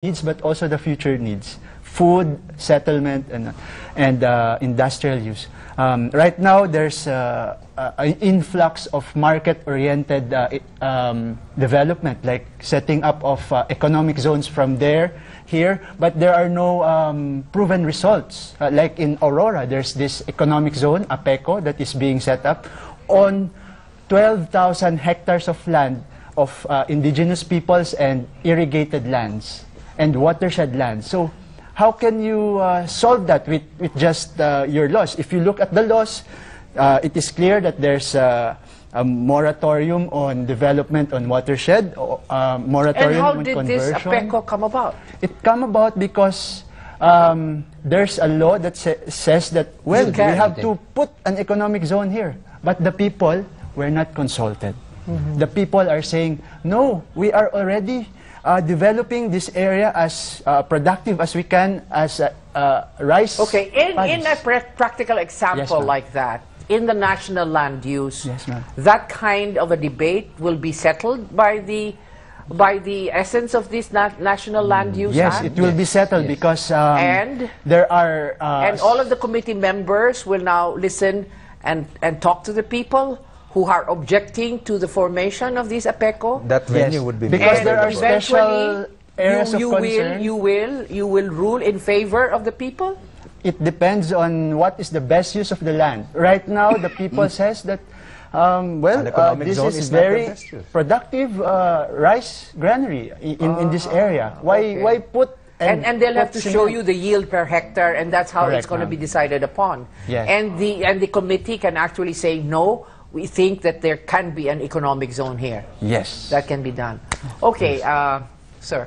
needs, but also the future needs: food, settlement, and industrial use. Right now, there's an influx of market-oriented development, like setting up of economic zones from here, but there are no proven results. Like in Aurora, there's this economic zone, APECO, that is being set up on 12,000 hectares of land of indigenous peoples and irrigated lands and watershed lands. So how can you solve that with just your laws? If you look at the laws, it is clear that there's a moratorium on development on watershed, moratorium on conversion. And how did this APECO come about? It come about because there's a law that says that, well, we have to put an economic zone here, but the people were not consulted. The people are saying, no, we are already developing this area as productive as we can as rice. Okay, in a practical example Yes, like that, in the national land use, Yes, ma'am. that kind of a debate will be settled by the essence of this national land use Yes, act? it will be settled because And there are... and all of the committee members will now listen and talk to the people who are objecting to the formation of this APECO. That venue would be because And there are special areas of concern. you will rule in favor of the people? It depends on what is the best use of the land. Right now, the people says that, well, economic this zone is is not the very best use. productive rice granary in this area. Why put... And they'll have to show you the yield per hectare, and that's how it's Correct, going to be ma'am. decided upon. Yes. And the committee can actually say, no, we think that there can be an economic zone here. Yes. That can be done. Okay, sir.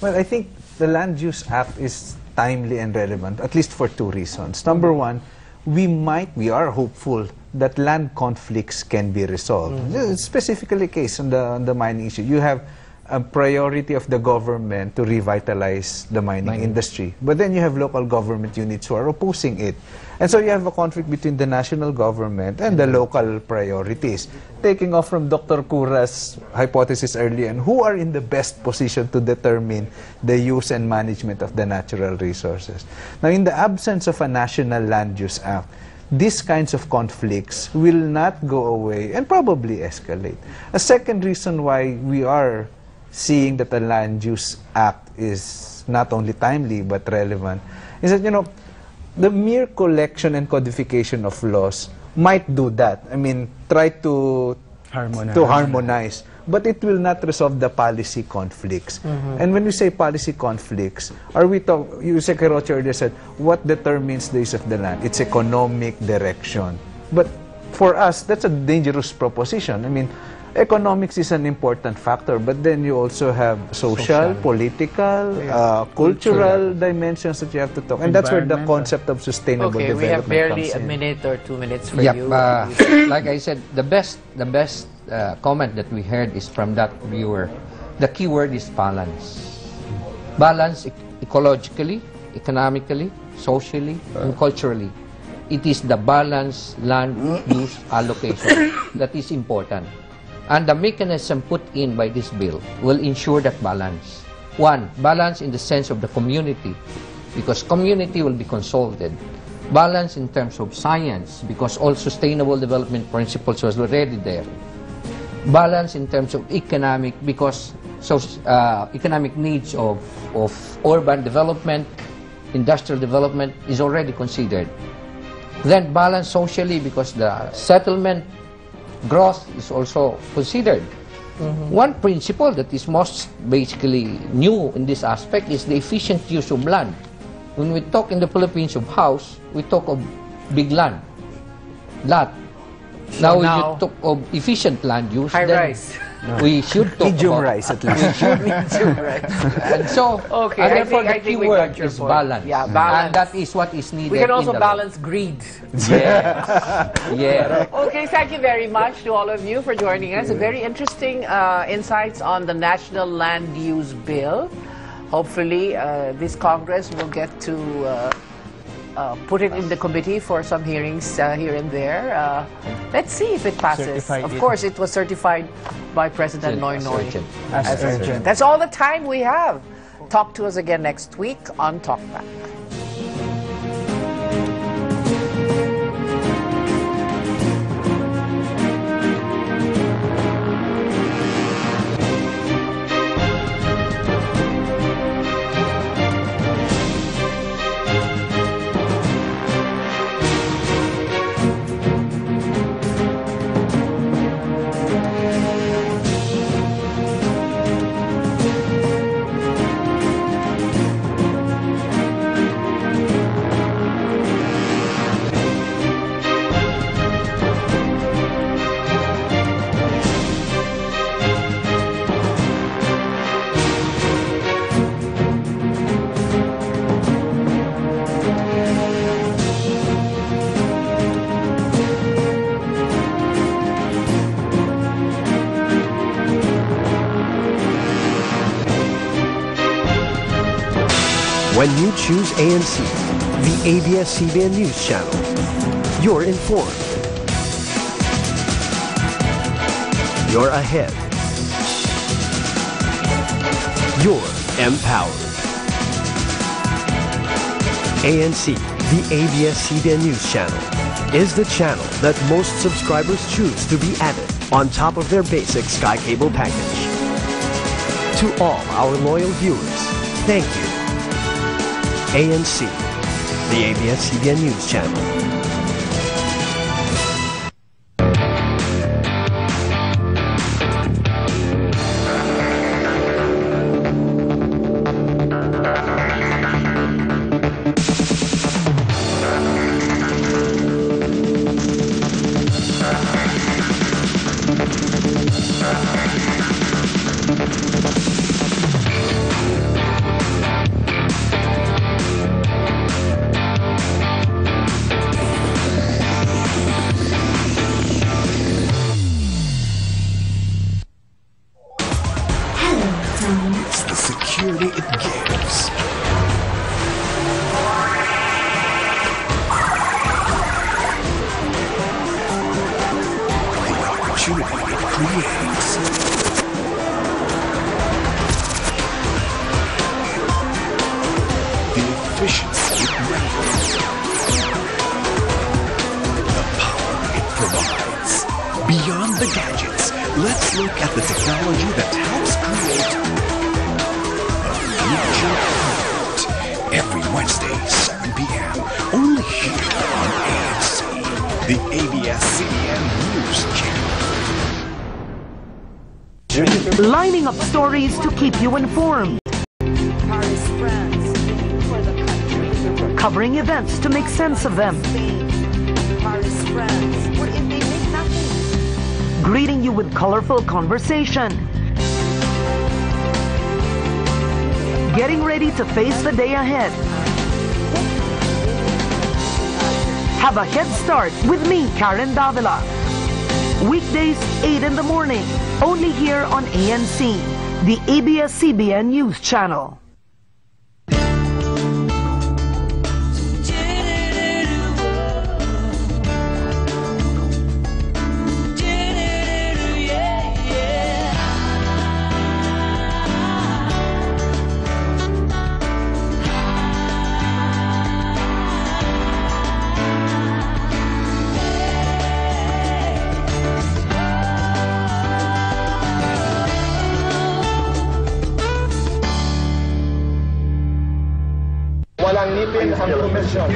Well, I think the Land Use Act is timely and relevant, at least for two reasons. Number one, we are hopeful that land conflicts can be resolved. Specifically case on the mining issue. You have a priority of the government to revitalize the mining industry. But then you have local government units who are opposing it. And so you have a conflict between the national government and the local priorities. Taking off from Dr. Cura's hypothesis earlier, and who are in the best position to determine the use and management of the natural resources. Now, in the absence of a National Land Use Act, these kinds of conflicts will not go away and probably escalate. A second reason why we are seeing that the Land Use Act is not only timely but relevant is that, you know, the mere collection and codification of laws might do that. I mean, try to harmonize. But it will not resolve the policy conflicts. And when we say policy conflicts, you Secretary earlier said, what determines the use of the land? It's economic direction. But for us, that's a dangerous proposition. I mean, economics is an important factor, but then you also have social, political, cultural dimensions that you have to talk. And that's where the concept of sustainable development we have barely comes a in. minute or 2 minutes for Yep, you. like I said, the best comment that we heard is from that viewer. The key word is balance. Balance ecologically, economically, socially, and culturally. It is the balanced land use allocation that is important. And the mechanism put in by this bill will ensure that balance. One, balance in the sense of the community, because community will be consulted. Balance in terms of science, because all sustainable development principles was already there. Balance in terms of economic, because economic needs of urban development, industrial development is already considered. Then balance socially, because the settlement growth is also considered. One principle that is most basically new in this aspect is the efficient use of land. When we talk in the Philippines of house, we talk of big land, lot. Now, when you talk of efficient land use, High then rise. we should talk Medium about rice, at least. we should medium rice. And so, Okay, and I therefore think the key we got word your is point. balance. Yeah, balance. And that is what is needed. We can also in the law. balance greed. Yeah. Yeah. Okay, thank you very much to all of you for joining us. A very interesting insights on the National Land Use Bill. Hopefully, this Congress will get to put it in the committee for some hearings here and there. Let's see if it passes. Of course, it was certified by President Noy Noy Urgent. As urgent. That's all the time we have. Talk to us again next week on Talkback. When you choose ANC, the ABS-CBN News Channel, you're informed. You're ahead. You're empowered. ANC, the ABS-CBN News Channel, is the channel that most subscribers choose to be added on top of their basic Sky Cable package. To all our loyal viewers, thank you. ANC, the ABS-CBN News Channel. Beyond the gadgets, let's look at the technology that helps create a future product. Every Wednesday, 7 p.m., only here on ANC, the ABS-CBN News Channel. Lining up stories to keep you informed. Covering events to make sense of them. Greeting you with colorful conversation. Getting ready to face the day ahead. Have a head start with me, Karen Davila. Weekdays, 8 in the morning, only here on ANC, the ABS-CBN News Channel. Walang ngipin ang komisyon.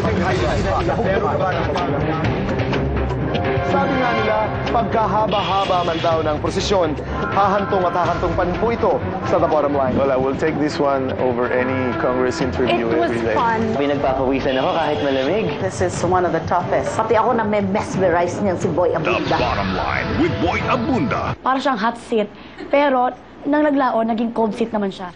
Sabi nga nila, pagkahaba-haba man daw ng prosesyon, hahantong at hahantong pa rin po ito sa the bottom line. Well, I will take this one over any Congress interview every day. It was fun. Pinagpapawisan ako kahit malamig. This is one of the toughest. Pati ako na may mesmerize niyan si Boy Abunda. The bottom line with Boy Abunda. Para siyang hot seat, pero nang naglaon, naging cold seat naman siya.